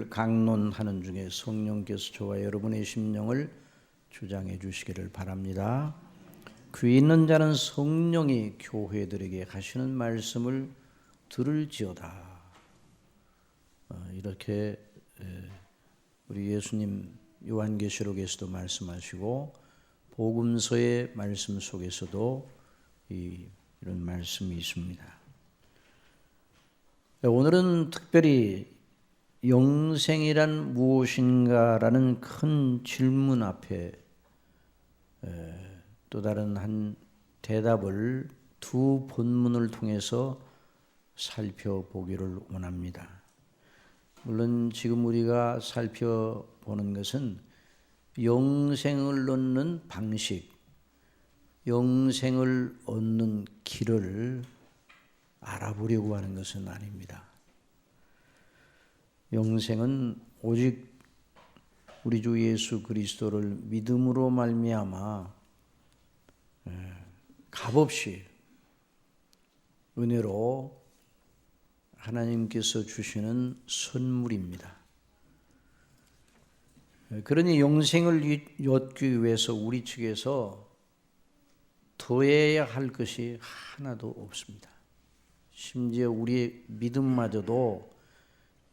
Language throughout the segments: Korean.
오늘 강론하는 중에 성령께서 저와 여러분의 심령을 주장해 주시기를 바랍니다. 귀 있는 자는 성령이 교회들에게 하시는 말씀을 들을지어다. 이렇게 우리 예수님 요한계시록에서도 말씀하시고 복음서의 말씀 속에서도 이런 말씀이 있습니다. 오늘은 특별히 영생이란 무엇인가라는 큰 질문 앞에 또 다른 한 대답을 두 본문을 통해서 살펴보기를 원합니다. 물론 지금 우리가 살펴보는 것은 영생을 얻는 방식, 영생을 얻는 길을 알아보려고 하는 것은 아닙니다. 영생은 오직 우리 주 예수 그리스도를 믿음으로 말미암아 값없이 은혜로 하나님께서 주시는 선물입니다. 그러니 영생을 얻기 위해서 우리 측에서 더해야 할 것이 하나도 없습니다. 심지어 우리의 믿음마저도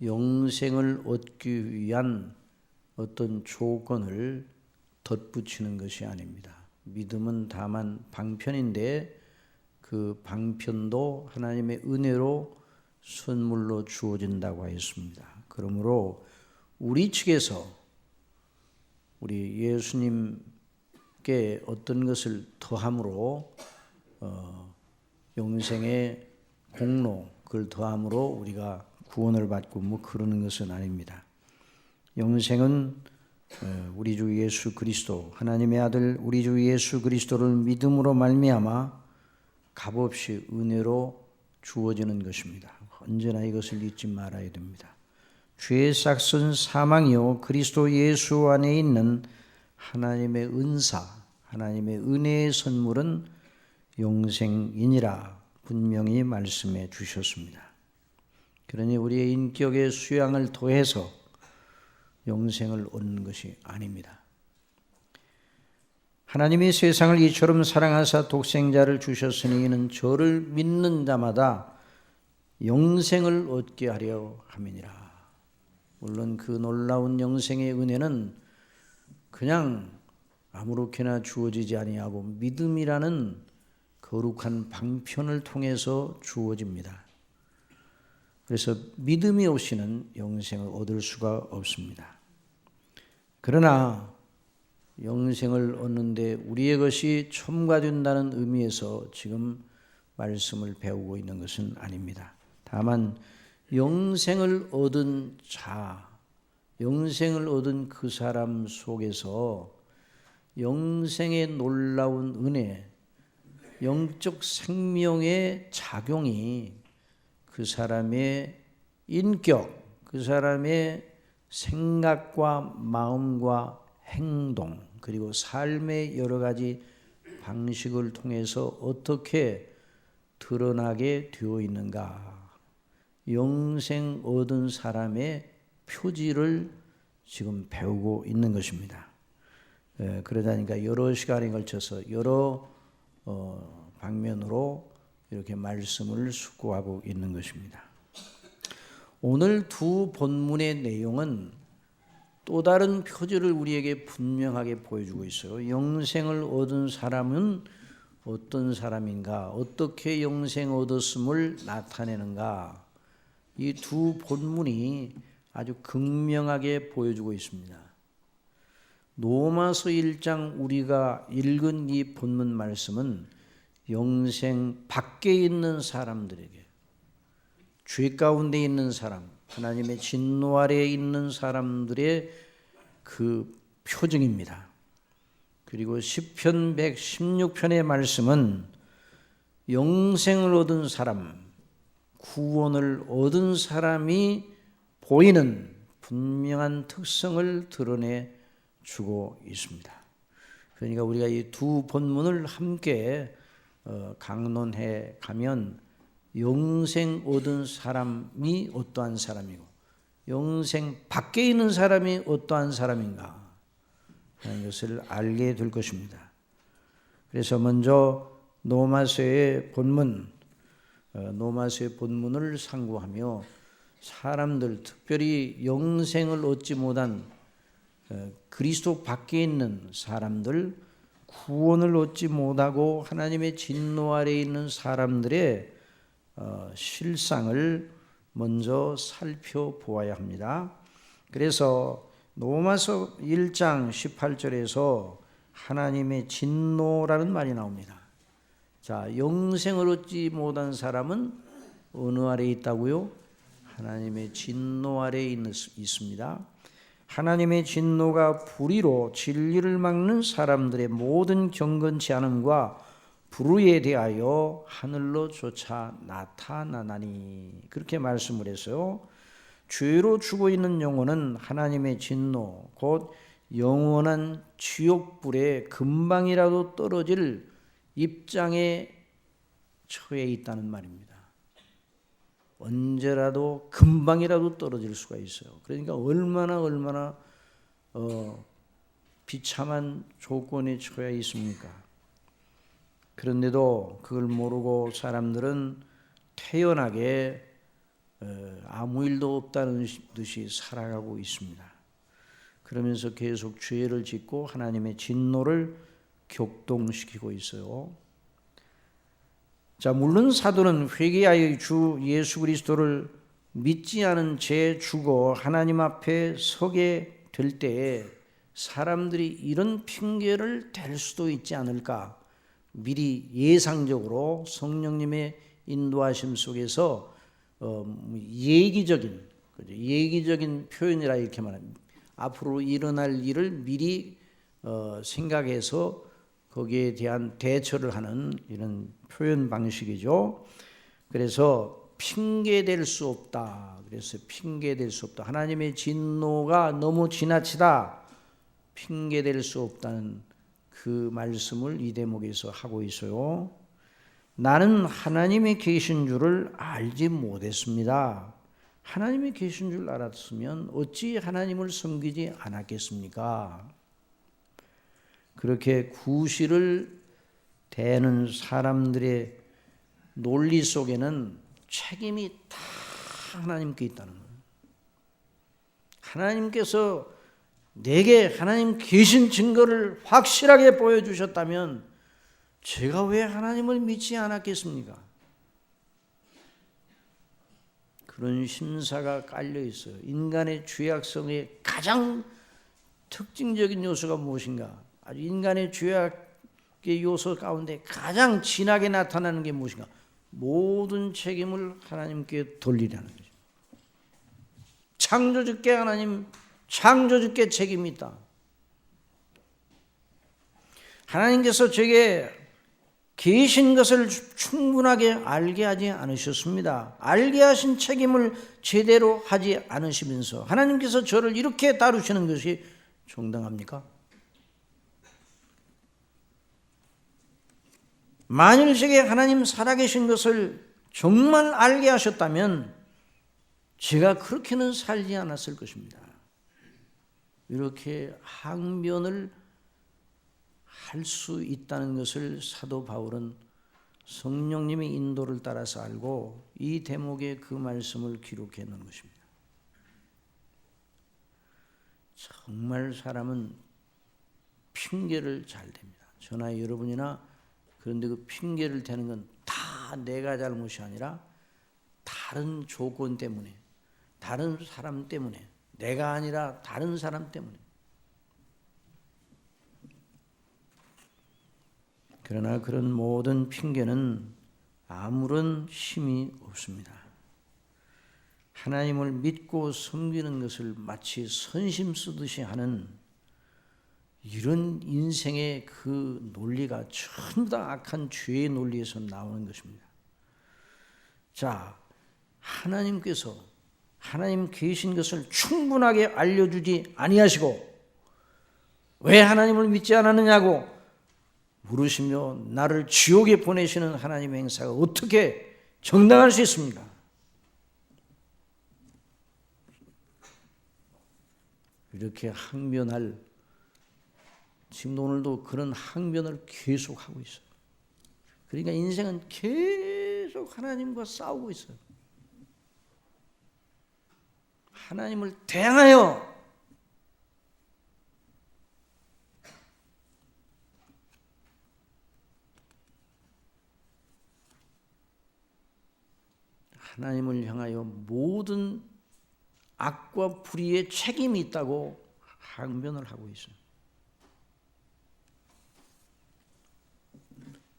영생을 얻기 위한 어떤 조건을 덧붙이는 것이 아닙니다. 믿음은 다만 방편인데 그 방편도 하나님의 은혜로 선물로 주어진다고 하였습니다. 그러므로 우리 측에서 우리 예수님께 어떤 것을 더함으로 영생의 공로, 그걸 더함으로 우리가 구원을 받고 그러는 것은 아닙니다. 영생은 우리 주 예수 그리스도, 하나님의 아들 우리 주 예수 그리스도를 믿음으로 말미암아 값없이 은혜로 주어지는 것입니다. 언제나 이것을 잊지 말아야 됩니다. 죄의 싹은 사망이요 그리스도 예수 안에 있는 하나님의 은사, 하나님의 은혜의 선물은 영생이니라 분명히 말씀해 주셨습니다. 그러니 우리의 인격의 수양을 더해서 영생을 얻는 것이 아닙니다. 하나님이 세상을 이처럼 사랑하사 독생자를 주셨으니 이는 저를 믿는 자마다 영생을 얻게 하려 함이니라. 물론 그 놀라운 영생의 은혜는 그냥 아무렇게나 주어지지 아니하고 믿음이라는 거룩한 방편을 통해서 주어집니다. 그래서 믿음이 없이는 영생을 얻을 수가 없습니다. 그러나 영생을 얻는데 우리의 것이 첨가된다는 의미에서 지금 말씀을 배우고 있는 것은 아닙니다. 다만 영생을 얻은 자, 영생을 얻은 그 사람 속에서 영생의 놀라운 은혜, 영적 생명의 작용이 그 사람의 인격, 그 사람의 생각과 마음과 행동, 그리고 삶의 여러 가지 방식을 통해서 어떻게 드러나게 되어 있는가. 영생 얻은 사람의 표지를 지금 배우고 있는 것입니다. 그러다니까 여러 시간에 걸쳐서 여러 방면으로 이렇게 말씀을 숙고하고 있는 것입니다. 오늘 두 본문의 내용은 또 다른 표지를 우리에게 분명하게 보여주고 있어요. 영생을 얻은 사람은 어떤 사람인가? 어떻게 영생 얻었음을 나타내는가? 이 두 본문이 아주 극명하게 보여주고 있습니다. 로마서 1장 우리가 읽은 이 본문 말씀은 영생 밖에 있는 사람들에게, 죄 가운데 있는 사람, 하나님의 진노 아래에 있는 사람들의 그 표징입니다. 그리고 시편 116편의 말씀은 영생을 얻은 사람, 구원을 얻은 사람이 보이는 분명한 특성을 드러내 주고 있습니다. 그러니까 우리가 이 두 본문을 함께 강론해 가면 영생 얻은 사람이 어떠한 사람이고 영생 밖에 있는 사람이 어떠한 사람인가 하는 것을 알게 될 것입니다. 그래서 먼저 노마서의 본문을 상고하며 사람들, 특별히 영생을 얻지 못한 그리스도 밖에 있는 사람들, 구원을 얻지 못하고 하나님의 진노 아래에 있는 사람들의 실상을 먼저 살펴보아야 합니다. 그래서 로마서 1장 18절에서 하나님의 진노라는 말이 나옵니다. 자, 영생을 얻지 못한 사람은 어느 아래에 있다고요? 하나님의 진노 아래에 있습니다. 하나님의 진노가 불의로 진리를 막는 사람들의 모든 경건치 않음과 불의에 대하여 하늘로 조차 나타나나니, 그렇게 말씀을 해서요. 죄로 죽어 있는 영혼은 하나님의 진노, 곧 영원한 지옥불에 금방이라도 떨어질 입장에 처해 있다는 말입니다. 언제라도 금방이라도 떨어질 수가 있어요. 그러니까 얼마나 비참한 조건에 처해 있습니까? 그런데도 그걸 모르고 사람들은 태연하게 아무 일도 없다는 듯이 살아가고 있습니다. 그러면서 계속 죄를 짓고 하나님의 진노를 격동시키고 있어요. 자, 물론 사도는 회개하여 주 예수 그리스도를 믿지 않은 채 죽어 하나님 앞에 서게 될 때에 사람들이 이런 핑계를 댈 수도 있지 않을까, 미리 예상적으로 성령님의 인도하심 속에서 예기적인 표현이라 이렇게 말합니다. 앞으로 일어날 일을 미리 생각해서 거기에 대한 대처를 하는 이런 표현 방식이죠. 그래서 핑계댈 수 없다. 그래서 핑계댈 수 없다. 하나님의 진노가 너무 지나치다. 핑계댈 수 없다는 그 말씀을 이 대목에서 하고 있어요. 나는 하나님이 계신 줄을 알지 못했습니다. 하나님이 계신 줄 알았으면 어찌 하나님을 섬기지 않았겠습니까? 그렇게 구실을 대는 사람들의 논리 속에는 책임이 다 하나님께 있다는 거예요. 하나님께서 내게 하나님 계신 증거를 확실하게 보여주셨다면 제가 왜 하나님을 믿지 않았겠습니까? 그런 심사가 깔려 있어요. 인간의 죄악성의 가장 특징적인 요소가 무엇인가? 아주 인간의 죄악의 요소 가운데 가장 진하게 나타나는 게 무엇인가? 모든 책임을 하나님께 돌리라는 거죠. 창조주께 하나님, 창조주께 책임이 있다. 하나님께서 제게 계신 것을 충분하게 알게 하지 않으셨습니다. 알게 하신 책임을 제대로 하지 않으시면서 하나님께서 저를 이렇게 다루시는 것이 정당합니까? 만일 제게 하나님 살아계신 것을 정말 알게 하셨다면 제가 그렇게는 살지 않았을 것입니다. 이렇게 항변을 할 수 있다는 것을 사도 바울은 성령님의 인도를 따라서 알고 이 대목에 그 말씀을 기록해 놓은 것입니다. 정말 사람은 핑계를 잘 댑니다. 저나 여러분이나. 그런데 그 핑계를 대는 건 다 내가 잘못이 아니라 다른 조건 때문에, 다른 사람 때문에, 내가 아니라 다른 사람 때문에. 그러나 그런 모든 핑계는 아무런 힘이 없습니다. 하나님을 믿고 섬기는 것을 마치 선심 쓰듯이 하는 이런 인생의 그 논리가 전부 다 악한 죄의 논리에서 나오는 것입니다. 자, 하나님께서 하나님 계신 것을 충분하게 알려주지 아니하시고 왜 하나님을 믿지 않았느냐고 물으시며 나를 지옥에 보내시는 하나님의 행사가 어떻게 정당할 수 있습니까? 이렇게 항변할, 지금 오늘도 그런 항변을 계속하고 있어요. 그러니까 인생은 계속 하나님과 싸우고 있어요. 하나님을 대항하여 하나님을 향하여 모든 악과 불의의 책임이 있다고 항변을 하고 있어요.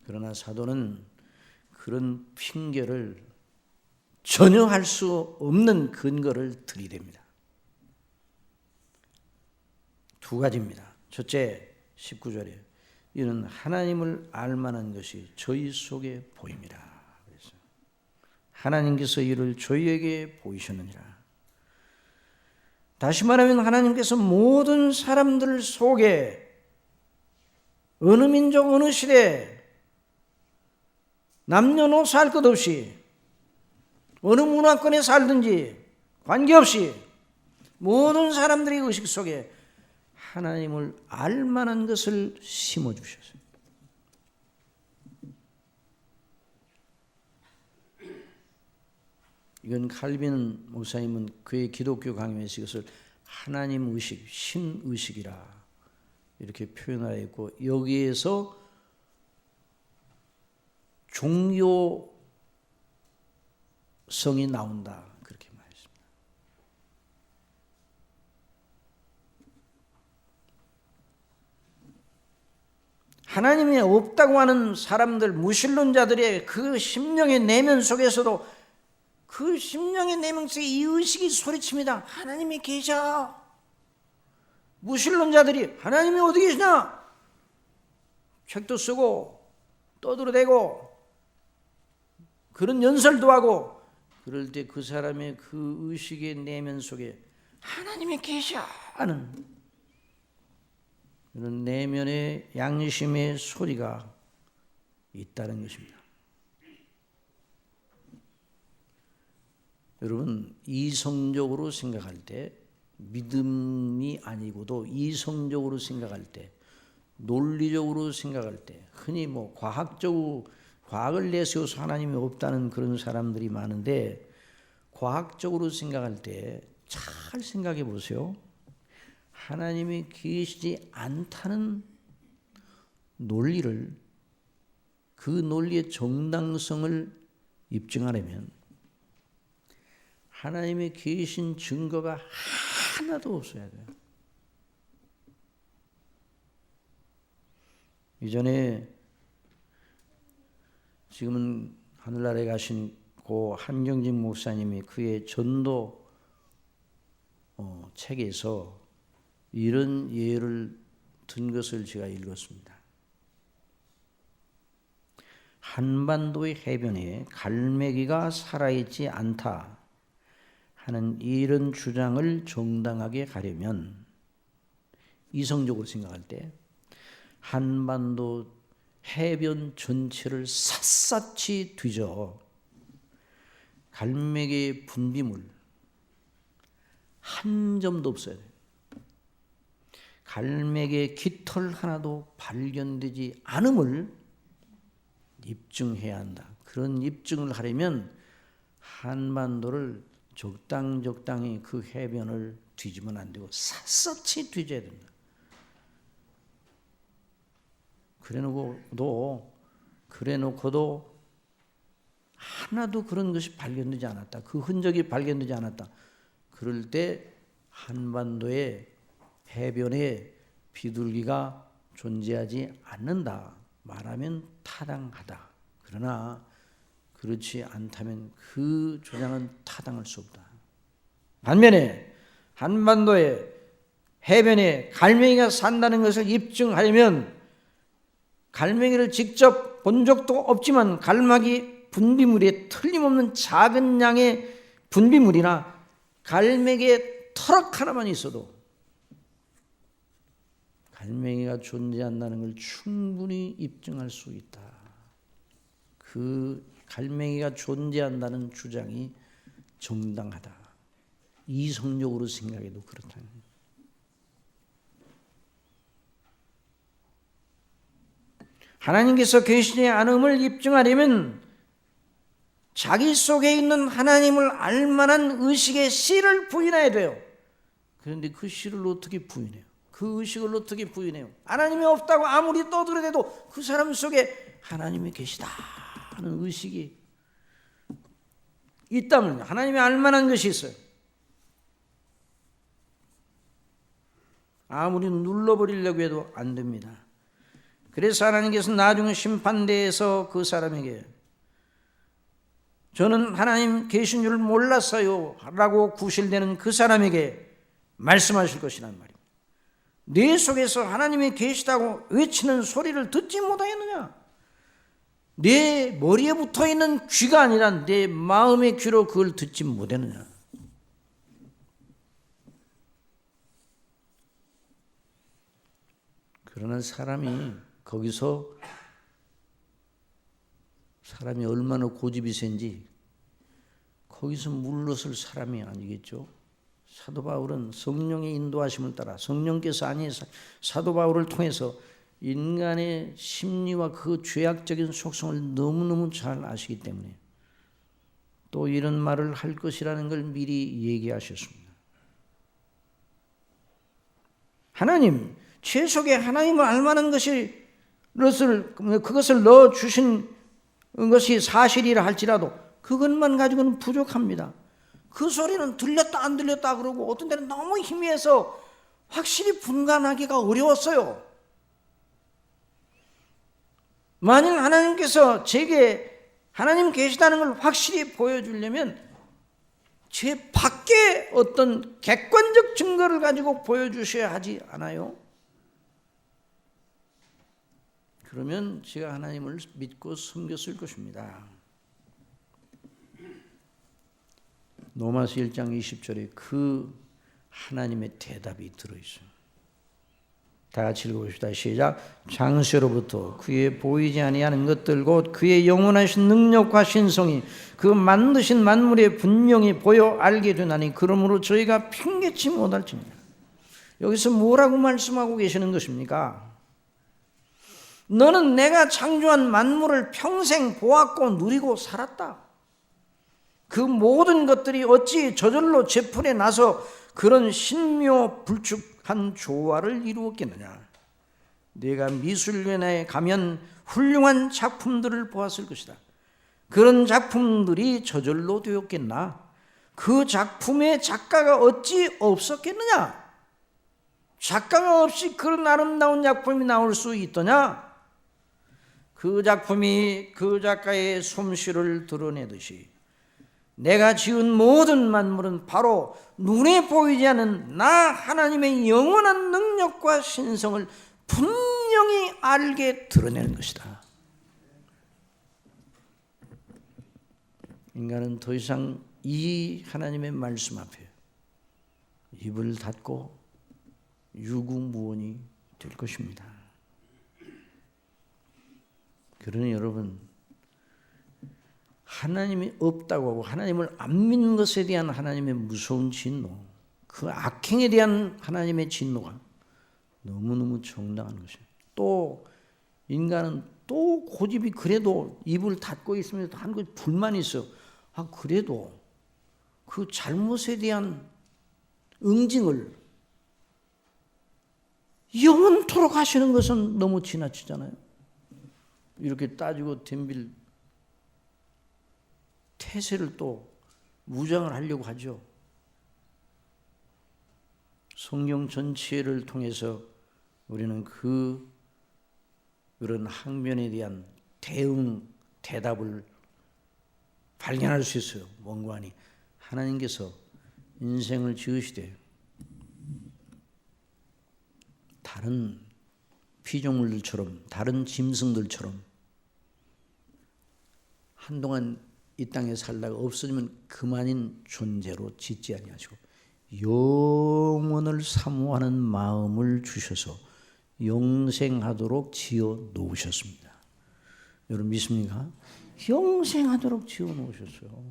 그러나 사도는 그런 핑계를 전혀 할 수 없는 근거를 들이댑니다. 두 가지입니다. 첫째, 19절에 이는 하나님을 알만한 것이 저희 속에 보입니다. 그래서 하나님께서 이를 저희에게 보이셨느니라. 다시 말하면 하나님께서 모든 사람들 속에 어느 민족 어느 시대 남녀노소 할 것 없이 어느 문화권에 살든지 관계없이 모든 사람들의 의식 속에 하나님을 알만한 것을 심어주셨어요. 이건 칼빈 목사님은 그의 기독교 강의에서 이것을 하나님 의식, 신의식이라 이렇게 표현하였고, 여기에서 종교성이 나온다 그렇게 말했습니다. 하나님이 없다고 하는 사람들, 무신론자들의 그 심령의 내면 속에서도 그 심령의 내면 속에 이 의식이 소리칩니다. 하나님이 계셔. 무신론자들이 하나님이 어디 계시냐? 책도 쓰고 떠들어대고 그런 연설도 하고, 그럴 때 그 사람의 그 의식의 내면 속에 하나님이 계셔 하는 그런 내면의 양심의 소리가 있다는 것입니다. 여러분, 이성적으로 생각할 때, 믿음이 아니고도 이성적으로 생각할 때, 논리적으로 생각할 때, 흔히 과학을 내세워서 하나님이 없다는 그런 사람들이 많은데, 과학적으로 생각할 때 잘 생각해 보세요. 하나님이 계시지 않다는 논리를, 그 논리의 정당성을 입증하려면 하나님이 계신 증거가 하나도 없어야 돼요. 이전에 지금은 하늘나라에 가신 고 한경직 목사님이 그의 전도 책에서 이런 예를 든 것을 제가 읽었습니다. 한반도의 해변에 갈매기가 살아있지 않다 하는 이런 주장을 정당하게 가려면, 이성적으로 생각할 때 한반도 해변 전체를 샅샅이 뒤져 갈매기의 분비물 한 점도 없어야 돼요. 갈매기의 깃털 하나도 발견되지 않음을 입증해야 한다. 그런 입증을 하려면 한반도를 적당히 그 해변을 뒤지면 안 되고 샅샅이 뒤져야 된다. 그래놓고도 하나도 그런 것이 발견되지 않았다. 그 흔적이 발견되지 않았다. 그럴 때 한반도의 해변에 비둘기가 존재하지 않는다 말하면 타당하다. 그러나 그렇지 않다면 그 주장은 타당할 수 없다. 반면에 한반도의 해변에 갈매기가 산다는 것을 입증하려면, 갈매기를 직접 본 적도 없지만 갈매기 분비물에 틀림없는 작은 양의 분비물이나 갈매기의 털럭 하나만 있어도 갈매기가 존재한다는 걸 충분히 입증할 수 있다. 그 갈매기가 존재한다는 주장이 정당하다. 이성적으로 생각해도 그렇다. 하나님께서 계시지 않음을 입증하려면 자기 속에 있는 하나님을 알만한 의식의 씨를 부인해야 돼요. 그런데 그 씨를 어떻게 부인해요? 그 의식을 어떻게 부인해요? 하나님이 없다고 아무리 떠들어대도 그 사람 속에 하나님이 계시다 하는 의식이 있다면 하나님이 알만한 것이 있어요. 아무리 눌러버리려고 해도 안 됩니다. 그래서 하나님께서 나중 심판대에서 그 사람에게 저는 하나님 계신 줄 몰랐어요 라고 구실되는 그 사람에게 말씀하실 것이란 말입니다. 내 속에서 하나님이 계시다고 외치는 소리를 듣지 못하겠느냐? 내 머리에 붙어있는 귀가 아니라 내 마음의 귀로 그걸 듣지 못했느냐? 그러나 사람이 거기서 사람이 얼마나 고집이 센지 거기서 물러설 사람이 아니겠죠. 사도 바울은 성령의 인도하심을 따라 성령께서 아닌 사도 바울을 통해서 인간의 심리와 그 죄악적인 속성을 너무너무 잘 아시기 때문에 또 이런 말을 할 것이라는 걸 미리 얘기하셨습니다. 하나님, 죄 속에 하나님을 알만한 그것을 넣어주신 것이 사실이라 할지라도 그것만 가지고는 부족합니다. 그 소리는 들렸다 안 들렸다 그러고 어떤 때는 너무 희미해서 확실히 분간하기가 어려웠어요. 만일 하나님께서 제게 하나님 계시다는 걸 확실히 보여주려면 제 밖에 어떤 객관적 증거를 가지고 보여주셔야 하지 않아요? 그러면 제가 하나님을 믿고 섬겼을 것입니다. 로마서 1장 20절에 그 하나님의 대답이 들어있어요. 다 같이 읽어봅시다. 시작. 장세로부터 그의 보이지 아니하는 것들 곧 그의 영원하신 능력과 신성이 그 만드신 만물에 분명히 보여 알게 되나니 그러므로 저희가 핑계치 못할지니라. 여기서 뭐라고 말씀하고 계시는 것입니까? 너는 내가 창조한 만물을 평생 보았고 누리고 살았다. 그 모든 것들이 어찌 저절로 제풀에 나서 그런 신묘불축한 조화를 이루었겠느냐. 내가 미술관에 가면 훌륭한 작품들을 보았을 것이다. 그런 작품들이 저절로 되었겠나. 그 작품의 작가가 어찌 없었겠느냐. 작가가 없이 그런 아름다운 작품이 나올 수 있더냐. 그 작품이 그 작가의 솜씨를 드러내듯이 내가 지은 모든 만물은 바로 눈에 보이지 않는 나 하나님의 영원한 능력과 신성을 분명히 알게 드러내는 것이다. 인간은 더 이상 이 하나님의 말씀 앞에 입을 닫고 유구무원이 될 것입니다. 그러니 여러분, 하나님이 없다고 하고 하나님을 안 믿는 것에 대한 하나님의 무서운 진노, 그 악행에 대한 하나님의 진노가 너무너무 정당한 것이에요. 또 인간은 또 고집이 그래도 입을 닫고 있으면 한 가지 불만이 있어. 그래도 그 잘못에 대한 응징을 영원토록 하시는 것은 너무 지나치잖아요. 이렇게 따지고 덤빌 태세를 또 무장을 하려고 하죠. 성경 전체를 통해서 우리는 그런 항변에 대한 대답을 발견할 수 있어요. 원관이 하나님께서 인생을 지으시되 다른 피조물들처럼 다른 짐승들처럼 한동안 이 땅에 살다가 없어지면 그만인 존재로 짓지 아니하시고 영원을 사모하는 마음을 주셔서 영생하도록 지어 놓으셨습니다. 여러분 믿습니까? 영생하도록 지어 놓으셨어요.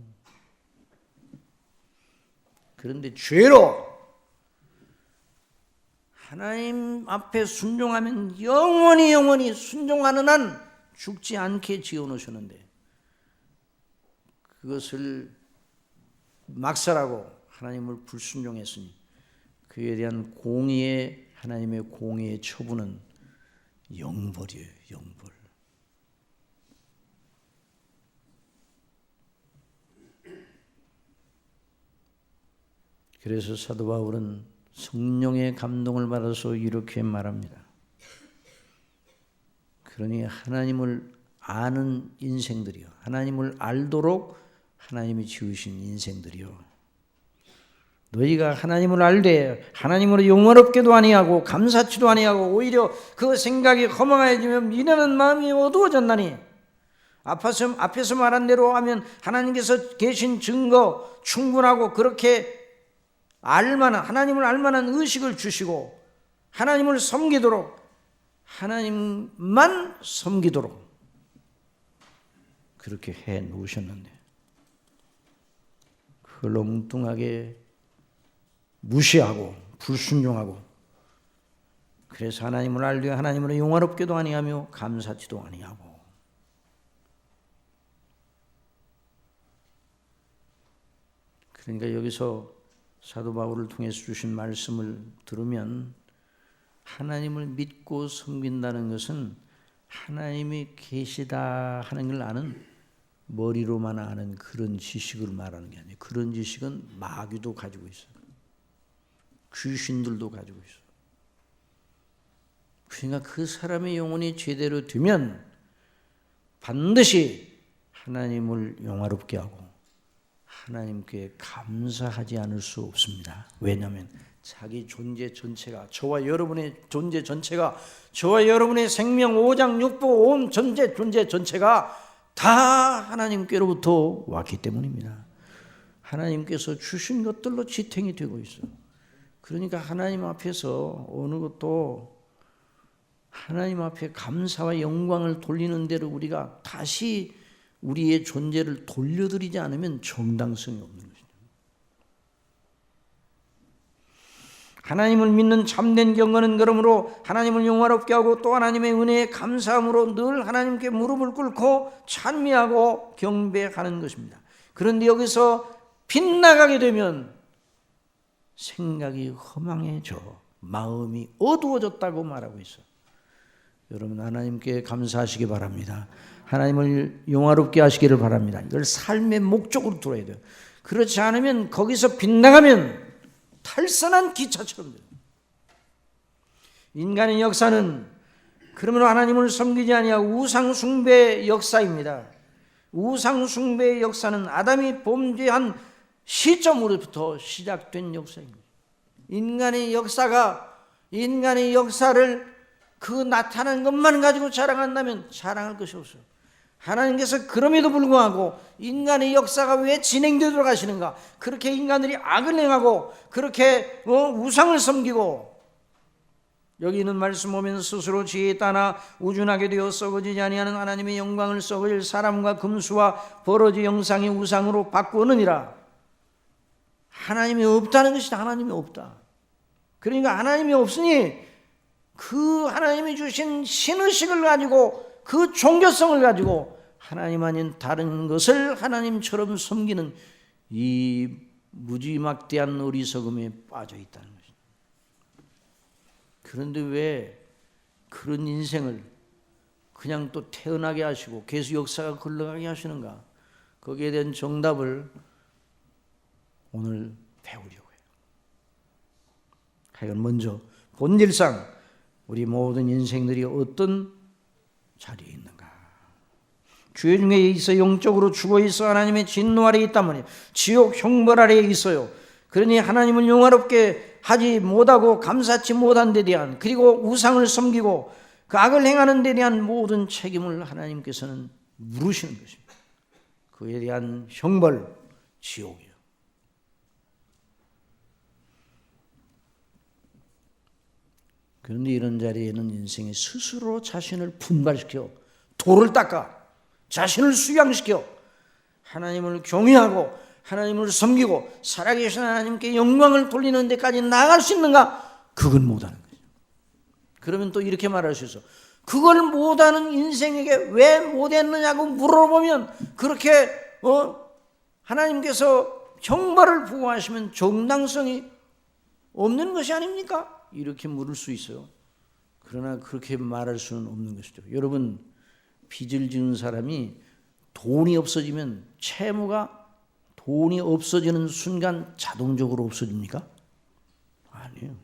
그런데 죄로 하나님 앞에 순종하면 영원히 순종하는 한 죽지 않게 지어놓으셨는데 그것을 막살하고 하나님을 불순종했으니 그에 대한 공의의 하나님의 공의의 처분은 영벌이에요. 영벌. 그래서 사도 바울은 성령의 감동을 받아서 이렇게 말합니다. 그러니 하나님을 아는 인생들이요, 하나님을 알도록 하나님이 지으신 인생들이요, 너희가 하나님을 알되 하나님으로 영원롭게도 아니하고 감사치도 아니하고 오히려 그 생각이 허망해지며 미련한 마음이 어두워졌나니, 앞에서 말한 대로 하면 하나님께서 계신 증거 충분하고 그렇게 하나님을 알만한 의식을 주시고 하나님을 섬기도록, 하나님만 섬기도록 그렇게 해 놓으셨는데 그걸 엉뚱하게 무시하고 불순종하고, 그래서 하나님을 알되 하나님으로 영화롭게도 아니하며 감사치도 아니하고, 그러니까 여기서 사도 바울을 통해서 주신 말씀을 들으면 하나님을 믿고 섬긴다는 것은 하나님이 계시다 하는 걸 아는, 머리로만 아는 그런 지식을 말하는 게 아니에요. 그런 지식은 마귀도 가지고 있어요. 귀신들도 가지고 있어요. 그러니까 그 사람의 영혼이 제대로 되면 반드시 하나님을 영화롭게 하고 하나님께 감사하지 않을 수 없습니다. 왜냐하면 자기 존재 전체가, 저와 여러분의 존재 전체가, 저와 여러분의 생명, 오장, 육부, 온 존재 전체가 다 하나님께로부터 왔기 때문입니다. 하나님께서 주신 것들로 지탱이 되고 있어요. 그러니까 하나님 앞에서 어느 것도 하나님 앞에 감사와 영광을 돌리는 대로 우리가 다시 우리의 존재를 돌려드리지 않으면 정당성이 없는 것입니다. 하나님을 믿는 참된 경건은 그러므로 하나님을 영화롭게 하고 또 하나님의 은혜에 감사함으로 늘 하나님께 무릎을 꿇고 찬미하고 경배하는 것입니다. 그런데 여기서 빗나가게 되면 생각이 허망해져 마음이 어두워졌다고 말하고 있어요. 여러분, 하나님께 감사하시기 바랍니다. 하나님을 영화롭게 하시기를 바랍니다. 이걸 삶의 목적으로 들어야 돼요. 그렇지 않으면 거기서 빗나가면 탈선한 기차처럼 돼요. 인간의 역사는 그러므로 하나님을 섬기지 아니하고 우상숭배의 역사입니다. 우상숭배의 역사는 아담이 범죄한 시점으로부터 시작된 역사입니다. 인간의 역사를 그 나타난 것만 가지고 자랑한다면 자랑할 것이 없어요. 하나님께서 그럼에도 불구하고 인간의 역사가 왜 진행되도록 하시는가? 그렇게 인간들이 악을 행하고 그렇게 우상을 섬기고, 여기 있는 말씀 보면 스스로 지혜에 따라 우준하게 되어 썩어지지 아니하는 하나님의 영광을 썩어질 사람과 금수와 버러지 형상의 우상으로 바꾸느니라. 하나님이 없다는 것이다. 하나님이 없다. 그러니까 하나님이 없으니 그 하나님이 주신 신의식을 가지고 그 종교성을 가지고 하나님 아닌 다른 것을 하나님처럼 섬기는 이 무지막대한 어리석음에 빠져 있다는 것입니다. 그런데 왜 그런 인생을 그냥 또 태어나게 하시고 계속 역사가 흘러가게 하시는가? 거기에 대한 정답을 오늘 배우려고 해요. 하여간 먼저 본질상 우리 모든 인생들이 어떤 자리에 있는가? 죄 중에 있어 영적으로 죽어 있어 하나님의 진노 아래에 있다면 지옥 형벌 아래에 있어요. 그러니 하나님을 영화롭게 하지 못하고 감사치 못한 데 대한, 그리고 우상을 섬기고 그 악을 행하는 데 대한 모든 책임을 하나님께서는 물으시는 것입니다. 그에 대한 형벌, 지옥이요. 그런데 이런 자리에는 인생이 스스로 자신을 분발시켜 돌을 닦아 자신을 수양시켜 하나님을 경외하고 하나님을 섬기고 살아계신 하나님께 영광을 돌리는 데까지 나아갈 수 있는가? 그건 못하는 거죠. 그러면 또 이렇게 말할 수 있어. 그걸 못하는 인생에게 왜 못했느냐고 물어보면 그렇게 하나님께서 형벌을 부과하시면 정당성이 없는 것이 아닙니까? 이렇게 물을 수 있어요. 그러나 그렇게 말할 수는 없는 것이죠. 여러분, 빚을 지은 사람이 돈이 없어지면, 채무가 돈이 없어지는 순간 자동적으로 없어집니까? 아니에요.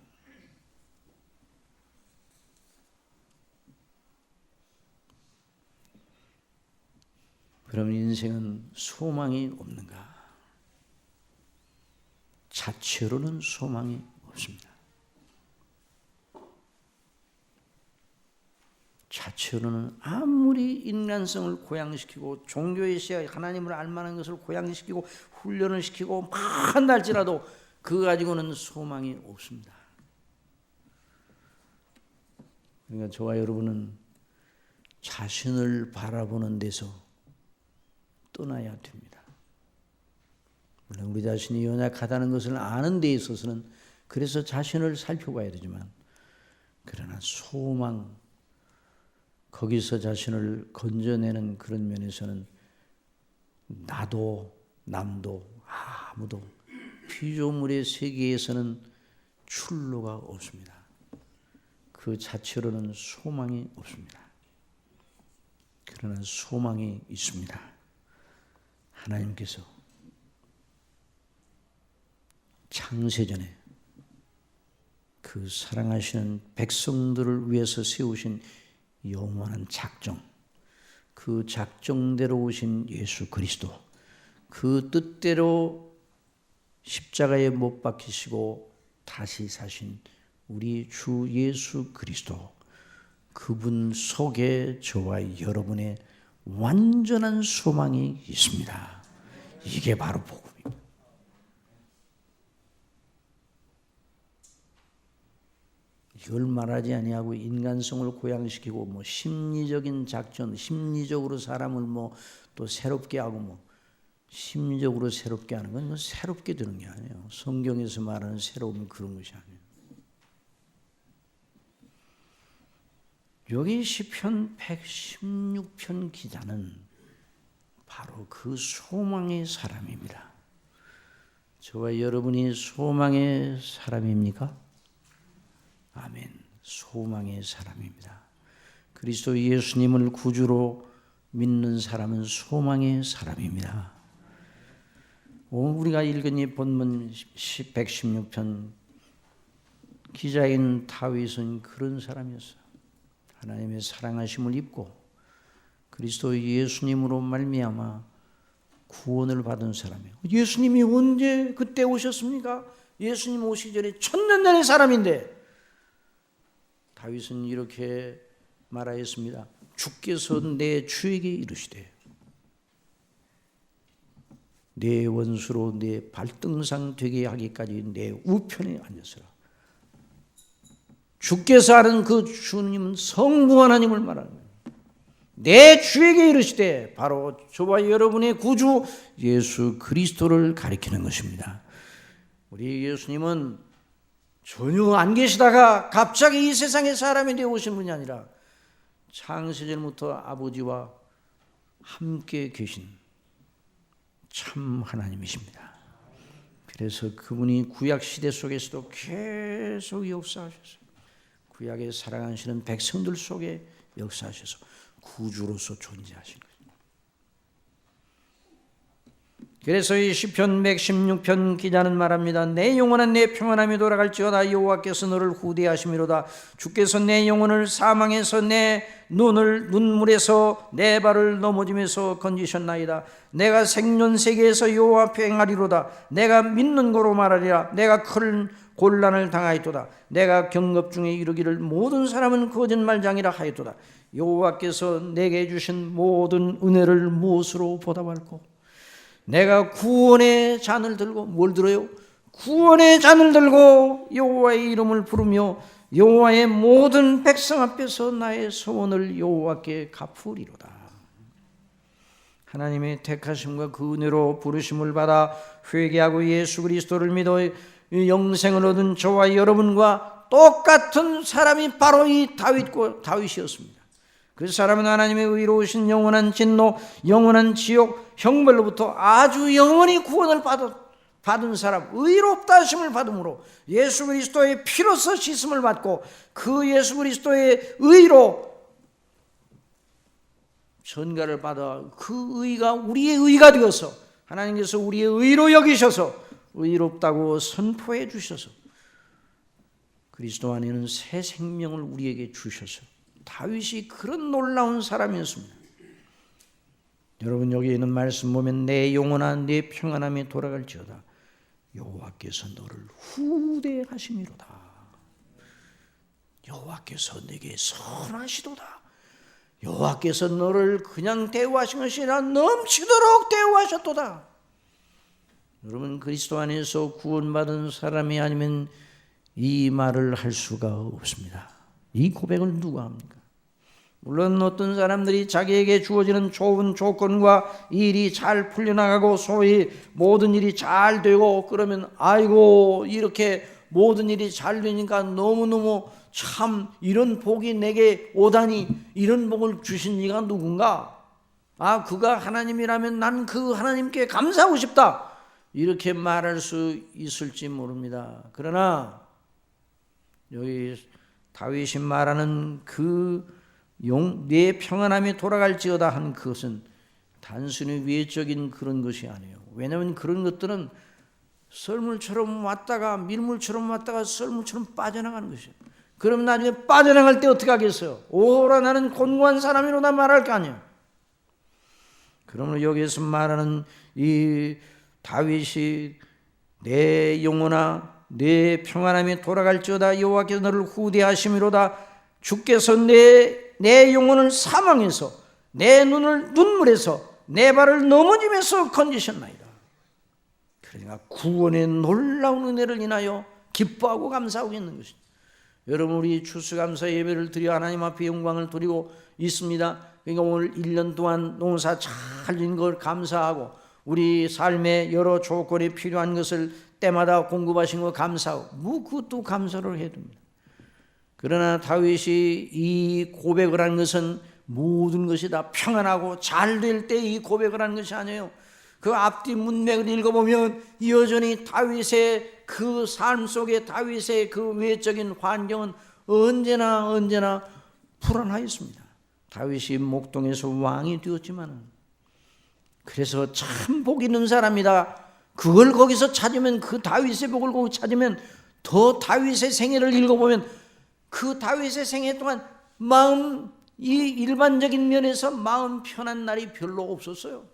그럼 인생은 소망이 없는가? 자체로는 소망이 없습니다. 자체로는 아무리 인간성을 고양시키고 종교의 시야에 하나님을 알만한 것을 고양시키고 훈련을 시키고 막 한다 할지라도 그거 가지고는 소망이 없습니다. 그러니까 저와 여러분은 자신을 바라보는 데서 떠나야 됩니다. 물론 우리 자신이 연약하다는 것을 아는 데 있어서는 그래서 자신을 살펴봐야 되지만, 그러나 소망, 거기서 자신을 건져내는 그런 면에서는 나도 남도 아무도 피조물의 세계에서는 출로가 없습니다. 그 자체로는 소망이 없습니다. 그러나 소망이 있습니다. 하나님께서 창세전에 그 사랑하시는 백성들을 위해서 세우신 영원한 작정, 그 작정대로 오신 예수 그리스도, 그 뜻대로 십자가에 못 박히시고 다시 사신 우리 주 예수 그리스도, 그분 속에 저와 여러분의 완전한 소망이 있습니다. 이게 바로 복음입니다. 이걸 말하지 아니하고 인간성을 고양시키고 심리적인 작전, 심리적으로 사람을 또 새롭게 하고 심리적으로 새롭게 하는 건 새롭게 되는 게 아니에요. 성경에서 말하는 새로움은 그런 것이 아니에요. 여기 시편 116편 기자는 바로 그 소망의 사람입니다. 저와 여러분이 소망의 사람입니까? 아멘. 소망의 사람입니다. 그리스도 예수님을 구주로 믿는 사람은 소망의 사람입니다. 우리가 읽은 이 본문 116편 기자인 다윗은 그런 사람이었어요. 하나님의 사랑하심을 입고 그리스도 예수님으로 말미암아 구원을 받은 사람이에요. 예수님이 언제 그때 오셨습니까? 예수님 오시기 전에 천년 전의 사람인데 다윗은 이렇게 말하였습니다. 주께서 내 주에게 이르시되 내 원수로 내 발등상 되게 하기까지 내 우편에 앉으시라. 주께서 하는 그 주님은 성부 하나님을 말하는 거예요. 내 주에게 이르시되 바로 저와 여러분의 구주 예수 그리스도를 가리키는 것입니다. 우리 예수님은 전혀 안 계시다가 갑자기 이 세상의 사람이 되어 오신 분이 아니라 창세전부터 아버지와 함께 계신 참 하나님이십니다. 그래서 그분이 구약 시대 속에서도 계속 역사하셔서 구약에 사랑하시는 백성들 속에 역사하셔서 구주로서 존재하신 거예요. 그래서 이 시편 116편 기자는 말합니다. 내 영혼은 내 평안함이 돌아갈지어다. 여호와께서 너를 후대하심이로다. 주께서 내 영혼을 사망에서 내 눈을 눈물에서 내 발을 넘어짐에서 건지셨나이다. 내가 생존 세계에서 여호와 앞에 행하리로다. 내가 믿는 거로 말하리라. 내가 큰 곤란을 당하였도다. 내가 경급 중에 이르기를 모든 사람은 거짓말장이라 하였도다. 여호와께서 내게 주신 모든 은혜를 무엇으로 보답할꼬? 내가 구원의 잔을 들고 뭘 들어요? 구원의 잔을 들고 여호와의 이름을 부르며 여호와의 모든 백성 앞에서 나의 소원을 여호와께 갚으리로다. 하나님의 택하심과 그 은혜로 부르심을 받아 회개하고 예수 그리스도를 믿어 영생을 얻은 저와 여러분과 똑같은 사람이 바로 이 다윗이었습니다. 그 사람은 하나님의 의로우신 영원한 진노, 영원한 지옥, 형벌로부터 아주 영원히 구원을 받은 사람, 의롭다 하심을 받음으로 예수 그리스도의 피로서 씻음을 받고 그 예수 그리스도의 의로 전가를 받아 그 의가 우리의 의가 되어서 하나님께서 우리의 의로 여기셔서 의롭다고 선포해 주셔서 그리스도 안에는 새 생명을 우리에게 주셔서 다윗이 그런 놀라운 사람이었습니다. 여러분 여기 있는 말씀 보면 내 영혼아 내 평안함이 돌아갈지어다 여호와께서 너를 후대하심이로다. 여호와께서 내게 선하시도다. 여호와께서 너를 그냥 대우하신 것이 아니라 넘치도록 대우하셨도다. 여러분 그리스도 안에서 구원받은 사람이 아니면 이 말을 할 수가 없습니다. 이 고백을 누가 합니까? 물론 어떤 사람들이 자기에게 주어지는 좋은 조건과 일이 잘 풀려나가고 소위 모든 일이 잘 되고 그러면 아이고 이렇게 모든 일이 잘 되니까 너무너무 참 이런 복이 내게 오다니 이런 복을 주신 이가 누군가? 아 그가 하나님이라면 난 그 하나님께 감사하고 싶다 이렇게 말할 수 있을지 모릅니다. 그러나 여기 다윗이 말하는 내 평안함이 돌아갈지어다 한 그것은 단순히 외적인 그런 것이 아니에요. 왜냐하면 그런 것들은 썰물처럼 왔다가 밀물처럼 왔다가 썰물처럼 빠져나가는 것이에요. 그럼 나중에 빠져나갈 때 어떻게 하겠어요? 오라 나는 곤고한 사람이로다 말할 거 아니에요. 그러므로 여기에서 말하는 이 다윗이 내 영혼아 내 평안함이 돌아갈지어다 여호와께서 너를 후대하심이로다. 주께서 내 영혼을 사망에서 내 눈을 눈물에서 내 발을 넘어짐에서 건지셨나이다. 그러니까 구원의 놀라운 은혜를 인하여 기뻐하고 감사하고 있는 것입니다. 여러분 우리 추수감사 예배를 드려 하나님 앞에 영광을 드리고 있습니다. 그러니까 오늘 1년 동안 농사 잘 진 걸 감사하고 우리 삶에 여러 조건이 필요한 것을 때마다 공급하신 거 감사하고 그것도 감사를 해야 됩니다. 그러나 다윗이 이 고백을 한 것은 모든 것이 다 평안하고 잘 될 때 이 고백을 한 것이 아니에요. 그 앞뒤 문맥을 읽어보면 여전히 다윗의 그 삶 속에 다윗의 그 외적인 환경은 언제나 불안하였습니다. 다윗이 목동에서 왕이 되었지만 그래서 참 복 있는 사람이다. 그걸 거기서 찾으면 그 다윗의 복을 거기 찾으면 더 다윗의 생애를 읽어보면 그 다윗의 생애 동안 이 일반적인 면에서 마음 편한 날이 별로 없었어요.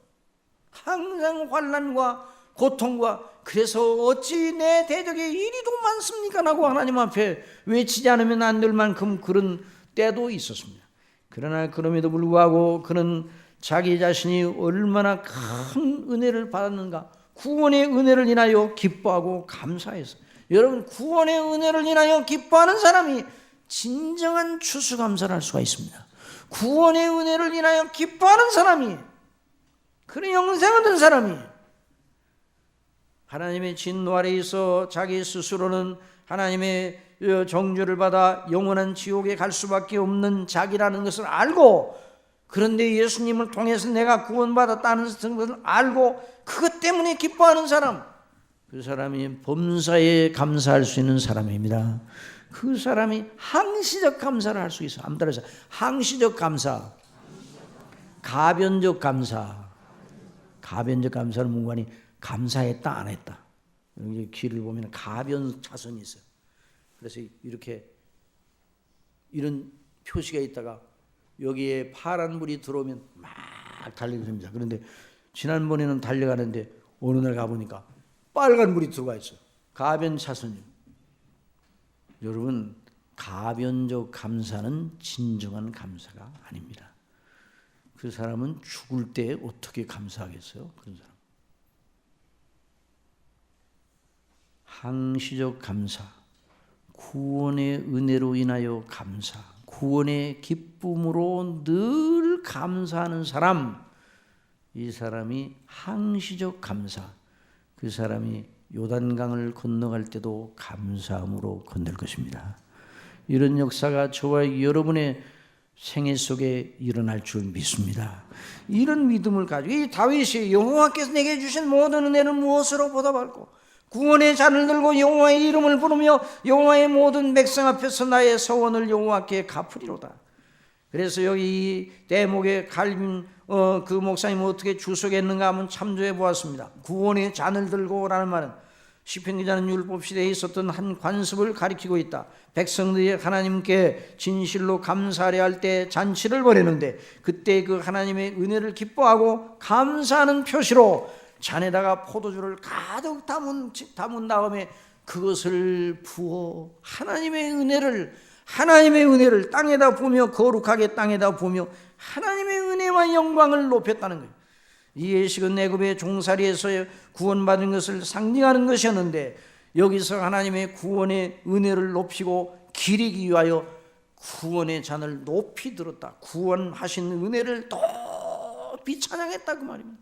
항상 환난과 고통과 그래서 어찌 내 대적에 이리도 많습니까? 라고 하나님 앞에 외치지 않으면 안 될 만큼 그런 때도 있었습니다. 그러나 그럼에도 불구하고 그는 자기 자신이 얼마나 큰 은혜를 받았는가 구원의 은혜를 인하여 기뻐하고 감사해서 여러분 구원의 은혜를 인하여 기뻐하는 사람이 진정한 추수감사를 할 수가 있습니다. 구원의 은혜를 인하여 기뻐하는 사람이 그런 영생 얻은 사람이 하나님의 진노 아래 있어 자기 스스로는 하나님의 정죄를 받아 영원한 지옥에 갈 수밖에 없는 자기라는 것을 알고 그런데 예수님을 통해서 내가 구원받았다는 것을 알고 그것 때문에 기뻐하는 사람 그 사람이 범사에 감사할 수 있는 사람입니다. 그 사람이 항시적 감사를 할 수 있어요. 한번 따라서 항시적 감사 가변적 감사 가변적 감사는 문관이 감사했다 안 했다 여기 길을 보면 가변 차선이 있어요. 그래서 이렇게 이런 표시가 있다가 여기에 파란불이 들어오면 막 달리게 됩니다. 그런데 지난번에는 달려가는데 어느 날 가보니까 빨간불이 들어와 있어요. 가변 차선이요. 여러분 가변적 감사는 진정한 감사가 아닙니다. 그 사람은 죽을 때 어떻게 감사하겠어요? 그런 사람. 항시적 감사, 구원의 은혜로 인하여 감사, 구원의 기쁨으로 늘 감사하는 사람, 이 사람이 항시적 감사, 그 사람이 요단강을 건너갈 때도 감사함으로 건널 것입니다. 이런 역사가 저와 여러분의 생애 속에 일어날 줄 믿습니다. 이런 믿음을 가지고 이 다윗이 여호와께서 내게 주신 모든 은혜를 무엇으로 보답할꼬? 구원의 잔을 들고 여호와의 이름을 부르며 여호와의 모든 백성 앞에서 나의 서원을 여호와께 갚으리로다. 그래서 여기 대목에 갈린 그 목사님 어떻게 주석했는가 한번 참조해 보았습니다. 구원의 잔을 들고라는 말은 시편 기자는 율법 시대에 있었던 한 관습을 가리키고 있다. 백성들이 하나님께 진실로 감사하려 할 때 잔치를 벌이는데 그때 그 하나님의 은혜를 기뻐하고 감사하는 표시로 잔에다가 포도주를 가득 담은 다음에 그것을 부어 하나님의 은혜를 땅에다 부으며 거룩하게 땅에다 부으며 하나님의 은혜와 영광을 높였다는 거예요. 이 예식은 애굽의 종살이에서 구원받은 것을 상징하는 것이었는데 여기서 하나님의 구원의 은혜를 높이고 기리기 위하여 구원의 잔을 높이 들었다. 구원하신 은혜를 높이 찬양했다 그 말입니다.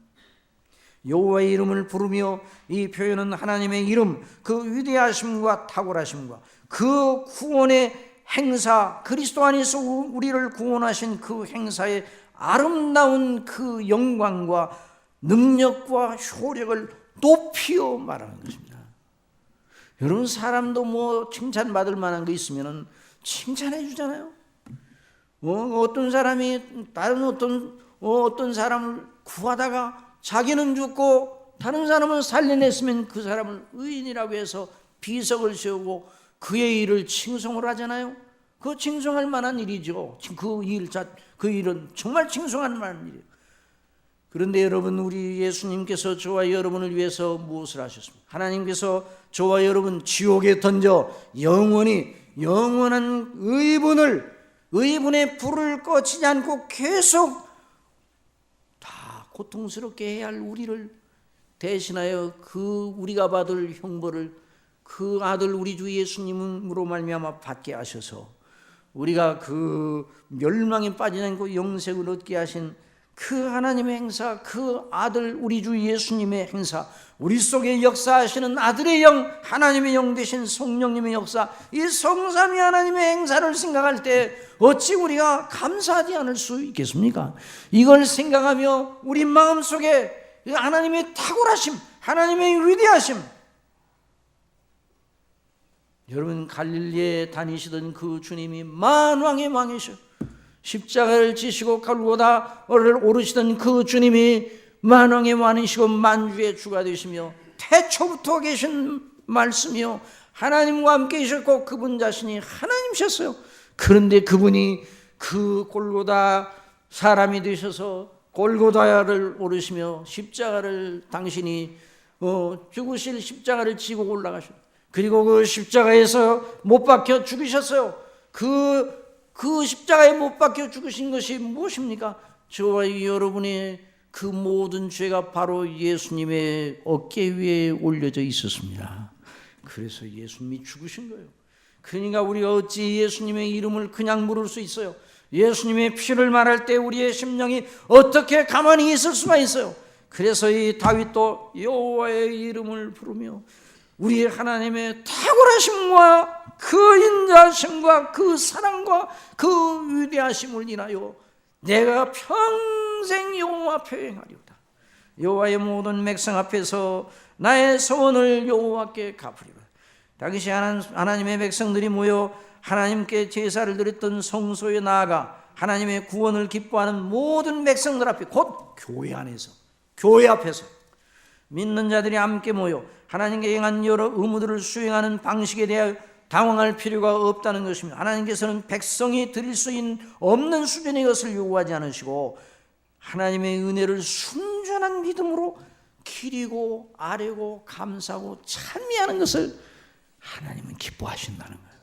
여호와의 이름을 부르며, 이 표현은 하나님의 이름, 그 위대하심과 탁월하심과 그 구원의 행사, 그리스도 안에서 우리를 구원하신 그 행사의 아름다운 그 영광과 능력과 효력을 높이어 말하는 것입니다. 여러분, 사람도 뭐 칭찬받을 만한 거 있으면 칭찬해 주잖아요. 어떤 사람이 다른 어떤 사람을 구하다가 자기는 죽고 다른 사람은 살려냈으면 그 사람을 의인이라고 해서 비석을 세우고 그의 일을 칭송을 하잖아요. 그 칭송할 만한 일이죠. 그 일은 정말 칭송할 만한 일이에요. 그런데 여러분, 우리 예수님께서 저와 여러분을 위해서 무엇을 하셨습니까? 하나님께서 저와 여러분 지옥에 던져 영원한 의분의 불을 꺼지지 않고 계속 다 고통스럽게 해야 할 우리를 대신하여 그 우리가 받을 형벌을 그 아들 우리 주 예수님으로 말미암아 받게 하셔서 우리가 그 멸망에 빠지지 않고 영생을 얻게 하신 그 하나님의 행사, 그 아들 우리 주 예수님의 행사, 우리 속에 역사하시는 아들의 영, 하나님의 영 되신 성령님의 역사, 이 성삼위 하나님의 행사를 생각할 때 어찌 우리가 감사하지 않을 수 있겠습니까? 이걸 생각하며 우리 마음속에 하나님의 탁월하심, 하나님의 위대하심, 여러분, 갈릴리에 다니시던 그 주님이 만왕의 왕이셔, 십자가를 지시고 골고다를 오르시던 그 주님이 만왕의 왕이시고 만주의 주가 되시며 태초부터 계신 말씀이요 하나님과 함께 계셨고 그분 자신이 하나님이셨어요. 그런데 그분이 그 골고다 사람이 되셔서 골고다를 오르시며 십자가를 당신이 죽으실 십자가를 지고 올라가셨어요. 그리고 그 십자가에서 못 박혀 죽으셨어요. 그 십자가에 못 박혀 죽으신 것이 무엇입니까? 저와 여러분의 그 모든 죄가 바로 예수님의 어깨 위에 올려져 있었습니다. 그래서 예수님이 죽으신 거예요. 그러니까 우리가 어찌 예수님의 이름을 그냥 부를 수 있어요? 예수님의 피를 말할 때 우리의 심령이 어떻게 가만히 있을 수가 있어요? 그래서 이 다윗도 여호와의 이름을 부르며 우리 하나님의 탁월하심과 그 인자하심과 그 사랑과 그 위대하심을 인하여 내가 평생 여호와 앞에 행하리로다. 여호와의 모든 백성 앞에서 나의 소원을 여호와께 갚으리로다. 당시 하나님의 백성들이 모여 하나님께 제사를 드렸던 성소에 나아가 하나님의 구원을 기뻐하는 모든 백성들 앞에, 곧 교회 안에서, 교회 앞에서 믿는 자들이 함께 모여 하나님께 행한 여러 의무들을 수행하는 방식에 대하여 당황할 필요가 없다는 것입니다. 하나님께서는 백성이 드릴 수 없는 수준의 것을 요구하지 않으시고 하나님의 은혜를 순전한 믿음으로 기리고 아뢰고 감사하고 찬미하는 것을 하나님은 기뻐하신다는 거예요.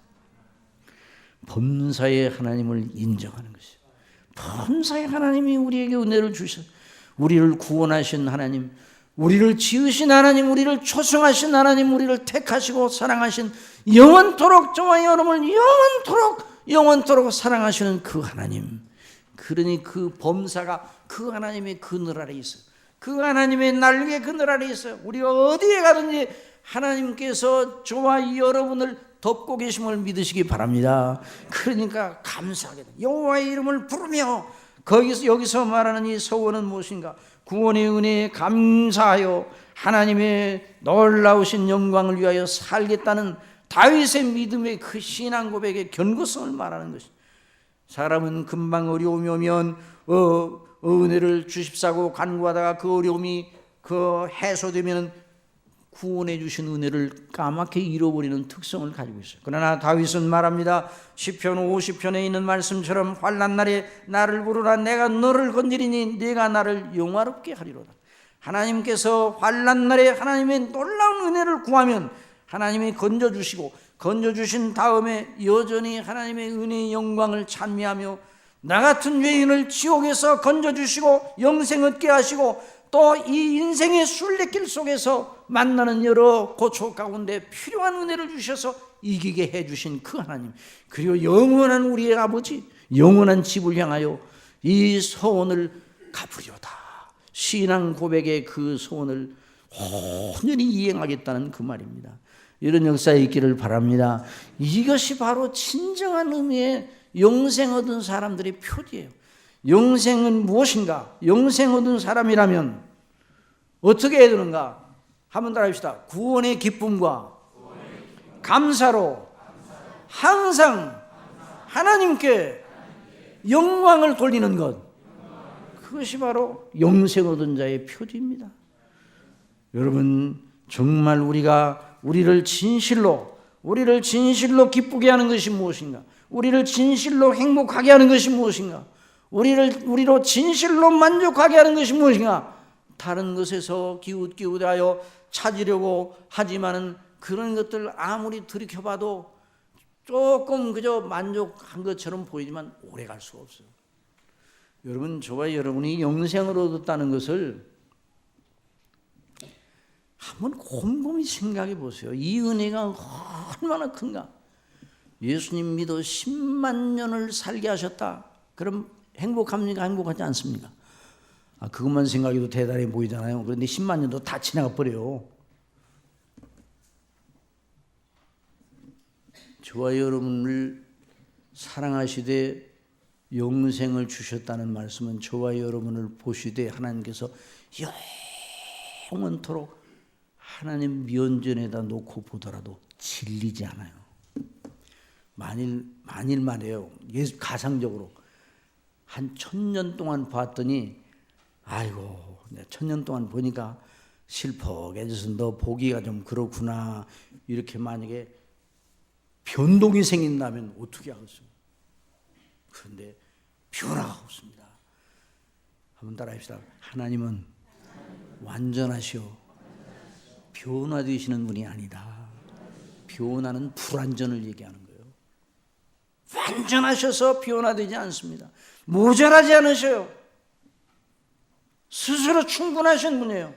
범사의 하나님을 인정하는 것이에요. 범사의 하나님이 우리에게 은혜를 주셔서 우리를 구원하신 하나님, 우리를 지으신 하나님, 우리를 초청하신 하나님, 우리를 택하시고 사랑하신, 영원토록 저와 여러분을 영원토록 사랑하시는 그 하나님, 그러니 그 범사가 그 하나님의 그늘 아래 있어요. 그 하나님의 날개 그늘 아래 있어요. 우리가 어디에 가든지 하나님께서 저와 여러분을 덮고 계심을 믿으시기 바랍니다. 그러니까 감사하게 여호와의 이름을 부르며 여기서 말하는 이 서원은 무엇인가? 구원의 은혜에 감사하여 하나님의 놀라우신 영광을 위하여 살겠다는 다윗의 믿음의 그 신앙 고백의 견고성을 말하는 것입니다. 사람은 금방 어려움이 오면 은혜를 주십사고 간구하다가 그 어려움이 해소되면 구원해 주신 은혜를 까맣게 잃어버리는 특성을 가지고 있어요. 그러나 다윗은 말합니다. 시편 50편에 있는 말씀처럼 환난 날에 나를 부르라. 내가 너를 건지리니 네가 나를 영화롭게 하리로다. 하나님께서 환난 날에 하나님의 놀라운 은혜를 구하면 하나님이 건져주신 다음에 여전히 하나님의 은혜의 영광을 찬미하며 나 같은 죄인을 지옥에서 건져주시고 영생 얻게 하시고 또 이 인생의 순례길 속에서 만나는 여러 고초 가운데 필요한 은혜를 주셔서 이기게 해주신 그 하나님, 그리고 영원한 우리의 아버지, 영원한 집을 향하여 이 소원을 갚으려다. 신앙 고백의 그 소원을 온전히 이행하겠다는 그 말입니다. 이런 역사에 있기를 바랍니다. 이것이 바로 진정한 의미의 영생 얻은 사람들의 표지예요. 영생은 무엇인가? 영생 얻은 사람이라면 어떻게 해야 되는가? 한번 따라합시다. 구원의 기쁨과 감사로 항상 하나님께 영광을 돌리는 것, 그것이 바로 영생 얻은 자의 표지입니다. 여러분, 정말 우리를 진실로 기쁘게 하는 것이 무엇인가? 우리를 진실로 행복하게 하는 것이 무엇인가? 우리로 진실로 만족하게 하는 것이 무엇인가? 다른 것에서 기웃기웃하여 찾으려고 하지만은 그런 것들 아무리 들이켜봐도 조금 그저 만족한 것처럼 보이지만 오래 갈 수가 없어요. 여러분, 저와 여러분이 영생을 얻었다는 것을 한번 곰곰이 생각해 보세요. 이 은혜가 얼마나 큰가. 예수님 믿어 10만 년을 살게 하셨다. 그럼 행복합니까? 행복하지 않습니까? 그것만 생각해도 대단해 보이잖아요. 그런데 10만 년도 다 지나가 버려요. 저와 여러분을 사랑하시되 영생을 주셨다는 말씀은 저와 여러분을 보시되 하나님께서 영원토록 하나님 면전에다 놓고 보더라도 질리지 않아요. 만일 말이에요. 가상적으로 한 1000년 동안 봤더니 아이고, 1000년 동안 보니까 슬퍼해져서 너 보기가 좀 그렇구나, 이렇게 만약에 변동이 생긴다면 어떻게 하겠어요? 그런데 변화가 없습니다. 한번 따라합시다. 하나님은 완전하시오. 변화되시는 분이 아니다. 변화는 불완전을 얘기하는 거예요. 완전하셔서 변화되지 않습니다. 모자라지 않으셔요. 스스로 충분하신 분이에요.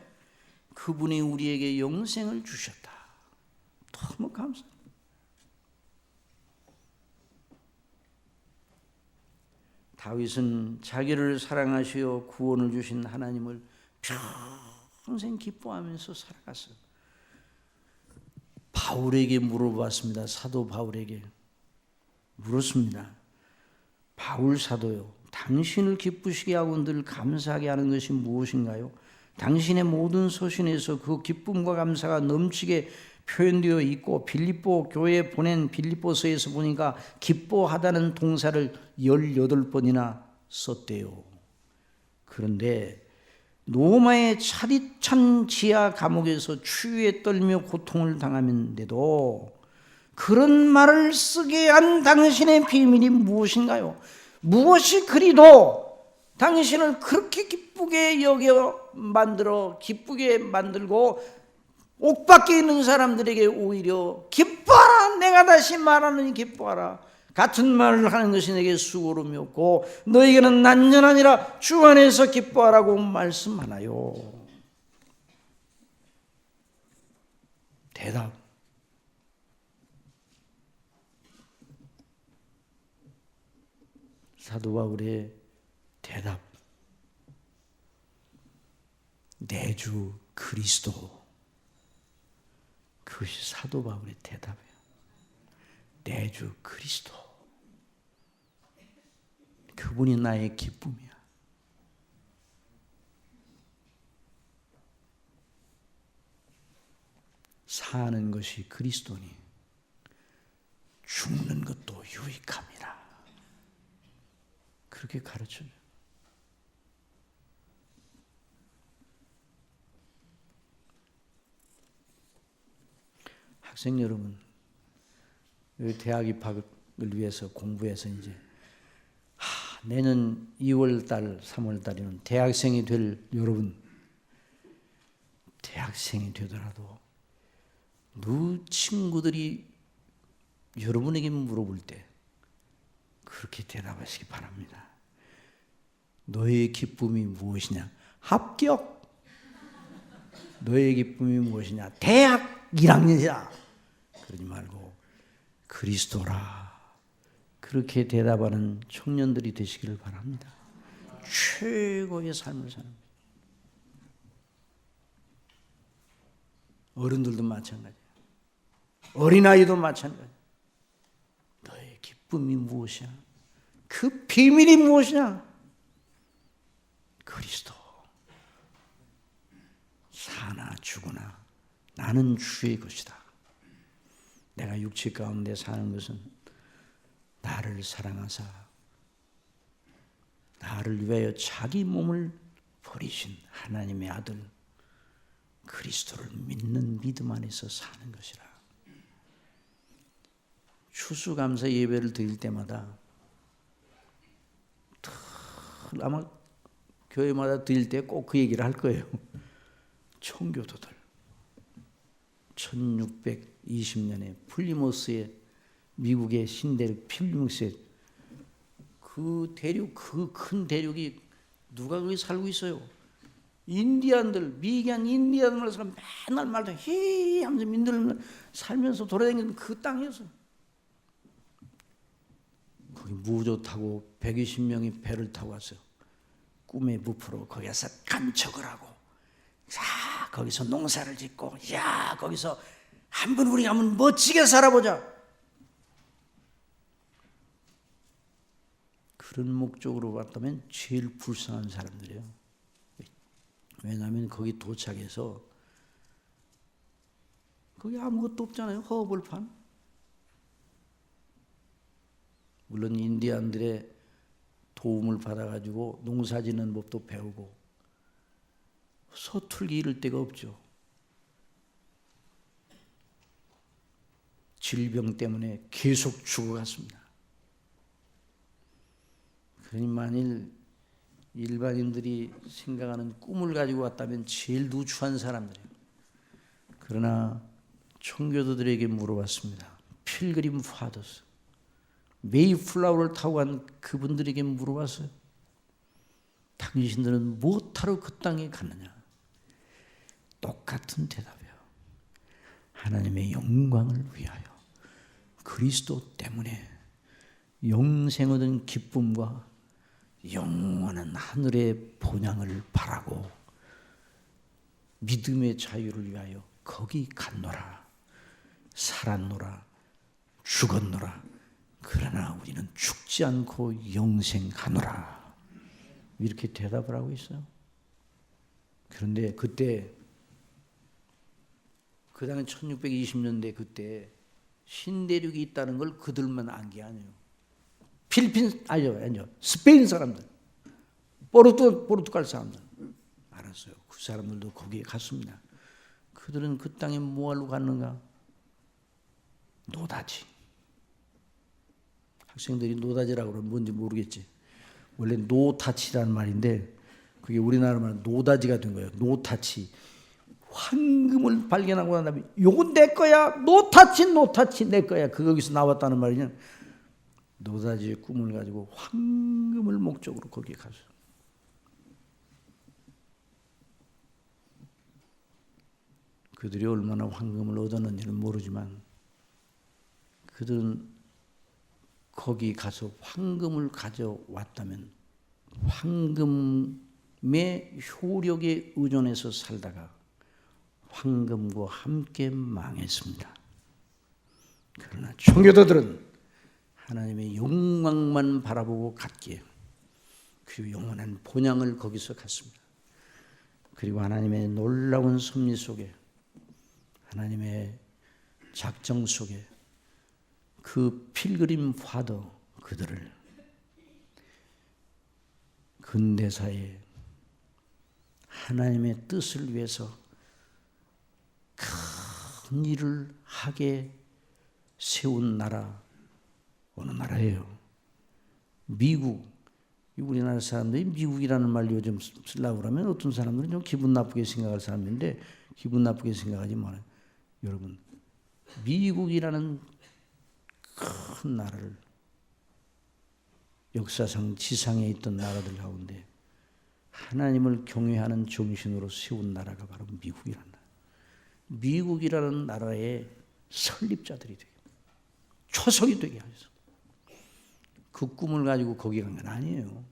그분이 우리에게 영생을 주셨다. 너무 감사합니다. 다윗은 자기를 사랑하시어 구원을 주신 하나님을 평생 기뻐하면서 살아갔어요. 바울에게 물어봤습니다. 사도 바울에게 물었습니다. 바울 사도요, 당신을 기쁘시게 하고 늘 감사하게 하는 것이 무엇인가요? 당신의 모든 서신에서 그 기쁨과 감사가 넘치게 표현되어 있고 빌립보 교회에 보낸 빌립보서에서 보니까 기뻐하다는 동사를 18번이나 썼대요. 그런데 로마의 차디찬 지하 감옥에서 추위에 떨며 고통을 당하는데도 그런 말을 쓰게 한 당신의 비밀이 무엇인가요? 무엇이 그리도 당신을 그렇게 기쁘게 기쁘게 만들고 옥 밖에 있는 사람들에게 오히려 기뻐하라, 내가 다시 말하느니 기뻐하라, 같은 말을 하는 것이 내게 수고로움이 없고 너에게는 난전하니라, 주 안에서 기뻐하라고 말씀하나요? 대답. 사도 바울의 대답. 내 주 그리스도. 그것이 사도 바울의 대답이에요. 내 주 그리스도. 그분이 나의 기쁨이야. 사는 것이 그리스도니 죽는 것도 유익함이라. 그렇게 가르쳐줘요. 학생 여러분, 대학 입학을 위해서 공부해서 이제 내년 2월달, 3월달에는 대학생이 될 여러분, 대학생이 되더라도 너 친구들이 여러분에게 물어볼 때 그렇게 대답하시기 바랍니다. 너의 기쁨이 무엇이냐? 합격! 너의 기쁨이 무엇이냐? 대학 1학년이다! 그러지 말고 그리스도라. 그렇게 대답하는 청년들이 되시기를 바랍니다. 최고의 삶을 사는 거예요. 어른들도 마찬가지예요. 어린아이도 마찬가지예요. 너의 기쁨이 무엇이야? 그 비밀이 무엇이냐? 그리스도. 사나 죽으나 나는 주의 것이다. 내가 육체 가운데 사는 것은 나를 사랑하사 나를 위하여 자기 몸을 버리신 하나님의 아들 그리스도를 믿는 믿음 안에서 사는 것이라. 추수감사 예배를 드릴 때마다 아마 교회마다 드릴 때 꼭 그 얘기를 할 거예요. 청교도들 1620년에 플리모스에 미국의 신대륙 플리모스에 그 대륙, 그 큰 대륙이 누가 거기 살고 있어요? 인디안들, 미개한 인디안들 사람 맨날 말도 히 하면서 민들 살면서 돌아다니는 그 땅이었어요. 거기 무조 타고 120명이 배를 타고 왔어요. 꿈의 부프로 거기서 간척을 하고, 자 거기서 농사를 짓고, 야 거기서 한번 우리 한번 멋지게 살아보자. 그런 목적으로 왔다면 제일 불쌍한 사람들이에요. 왜냐하면 거기 도착해서 거기 아무것도 없잖아요. 허벌판. 물론 인디안들의 도움을 받아가지고 농사짓는 법도 배우고 서툴기 이를 데가 없죠. 질병 때문에 계속 죽어갔습니다. 그러니 만일 일반인들이 생각하는 꿈을 가지고 왔다면 제일 누추한 사람들이에요. 그러나 청교도들에게 물어봤습니다. 필그림 파더스, 메이플라워를 타고 간 그분들에게 물어봤어요. 당신들은 무엇하러 그 땅에 갔느냐? 똑같은 대답이에요. 하나님의 영광을 위하여, 그리스도 때문에 영생 얻은 기쁨과 영원한 하늘의 본향을 바라고 믿음의 자유를 위하여 거기 갔노라. 살았노라. 죽었노라. 그러나 우리는 죽지 않고 영생하노라. 이렇게 대답을 하고 있어요. 그런데 그때 그 당시 1620년대 그때 신대륙이 있다는 걸 그들만 안 게 아니에요. 필리핀 아니요 스페인 사람들, 포르투갈 사람들 알았어요. 그 사람들도 거기에 갔습니다. 그들은 그 땅에 뭐하러 갔는가? 노다지. 학생들이 노다지라고 그러면 뭔지 모르겠지. 원래 노타치라는 말인데 그게 우리나라 말 노다지가 된 거예요. 노타치. 황금을 발견하고 난 다음에 요건 내 거야. 노타치 내 거야. 거기서 나왔다는 말이냐. 노다지의 꿈을 가지고 황금을 목적으로 거기에 갔어요. 그들이 얼마나 황금을 얻었는지는 모르지만 그들은 거기 가서 황금을 가져왔다면 황금의 효력에 의존해서 살다가 황금과 함께 망했습니다. 그러나 청교도들은 하나님의 영광만 바라보고 갔기에 그 영원한 본향을 거기서 갔습니다. 그리고 하나님의 놀라운 섭리 속에, 하나님의 작정 속에 그 필그림 파더 그들을 근대사에 하나님의 뜻을 위해서 큰 일을 하게 세운 나라, 어느 나라예요? 미국. 우리나라 사람들이 미국이라는 말 요즘 쓰려고 그러면 어떤 사람들은 좀 기분 나쁘게 생각할 사람인데, 기분 나쁘게 생각하지 마요. 여러분, 미국이라는 큰 나라를, 역사상 지상에 있던 나라들 가운데 하나님을 경외하는 정신으로 세운 나라가 바로 미국이라는 나라. 미국이라는 나라의 설립자들이 되게, 초석이 되게 하셔서 그 꿈을 가지고 거기 간 건 아니에요.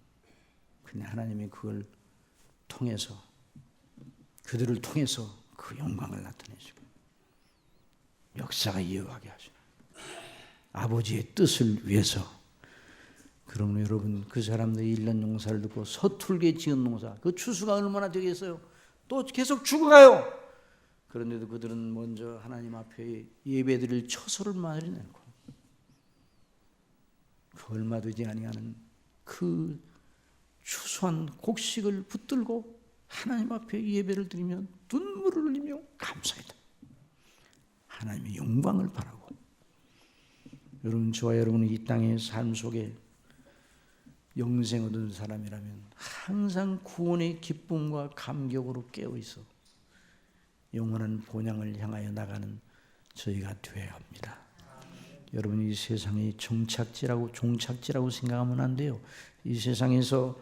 그냥 하나님이 그걸 통해서, 그들을 통해서 그 영광을 나타내시고 역사가 이어가게 하시고 아버지의 뜻을 위해서. 그러면 여러분, 그 사람들이 1년 농사를 듣고 서툴게 지은 농사, 그 추수가 얼마나 되겠어요? 또 계속 죽어가요. 그런데도 그들은 먼저 하나님 앞에 예배드릴 처소를 마련해놓고 그 얼마 되지 아니하는 그 추수한 곡식을 붙들고 하나님 앞에 예배를 드리며 눈물을 흘리며 감사했다. 하나님의 영광을 바라고. 여러분, 저와 여러분은 이 땅의 삶 속에 영생 얻은 사람이라면 항상 구원의 기쁨과 감격으로 깨어있어 영원한 본향을 향하여 나가는 저희가 되어야 합니다. 여러분, 이 세상이 종착지라고 생각하면 안 돼요. 이 세상에서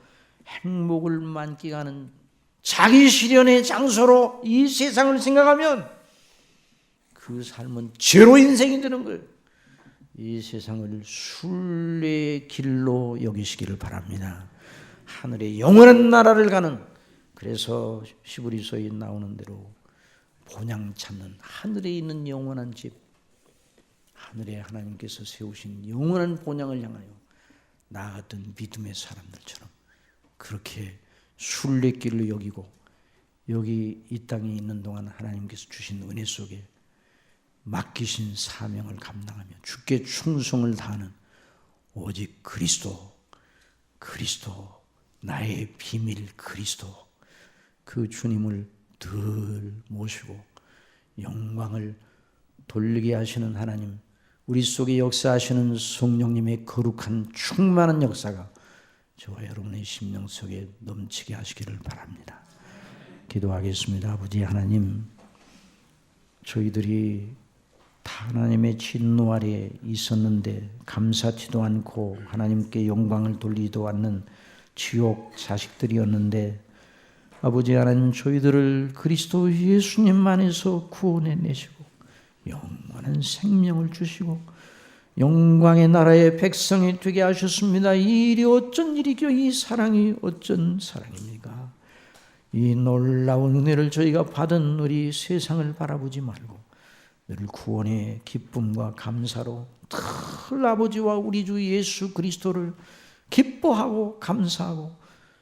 행복을 만끽하는 자기 실현의 장소로 이 세상을 생각하면 그 삶은 제로 인생이 되는 거예요. 이 세상을 순례의 길로 여기시기를 바랍니다. 하늘의 영원한 나라를 가는, 그래서 히브리서에 나오는 대로 본향 찾는, 하늘에 있는 영원한 집, 하늘에 하나님께서 세우신 영원한 본향을 향하여 나아갔던 믿음의 사람들처럼 그렇게 순례길로 여기고, 여기 이 땅에 있는 동안 하나님께서 주신 은혜 속에 맡기신 사명을 감당하며 주께 충성을 다하는 오직 그리스도, 나의 비밀 그리스도, 그 주님을 늘 모시고 영광을 돌리게 하시는 하나님, 우리 속에 역사하시는 성령님의 거룩한 충만한 역사가 저와 여러분의 심령 속에 넘치게 하시기를 바랍니다. 기도하겠습니다. 아버지 하나님, 저희들이 다 하나님의 진노 아래에 있었는데 감사치도 않고 하나님께 영광을 돌리지도 않는 지옥 자식들이었는데, 아버지 하나님, 저희들을 그리스도 예수님 안에서 구원해내시고 영원한 생명을 주시고 영광의 나라의 백성이 되게 하셨습니다. 이 일이 어쩐 일이죠? 이 사랑이 어쩐 사랑입니까? 이 놀라운 은혜를 저희가 받은 우리 세상을 바라보지 말고 늘 구원의 기쁨과 감사로 늘 아버지와 우리 주 예수 그리스도를 기뻐하고 감사하고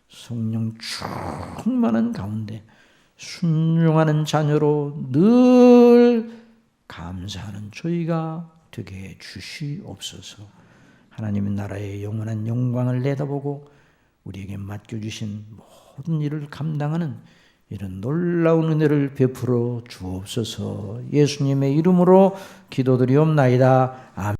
성령 충만한 가운데 순종하는 자녀로 늘 감사하는 저희가 되게 주시옵소서. 하나님의 나라의 영원한 영광을 내다보고 우리에게 맡겨주신 모든 일을 감당하는 이런 놀라운 은혜를 베풀어 주옵소서. 예수님의 이름으로 기도드리옵나이다. 아멘.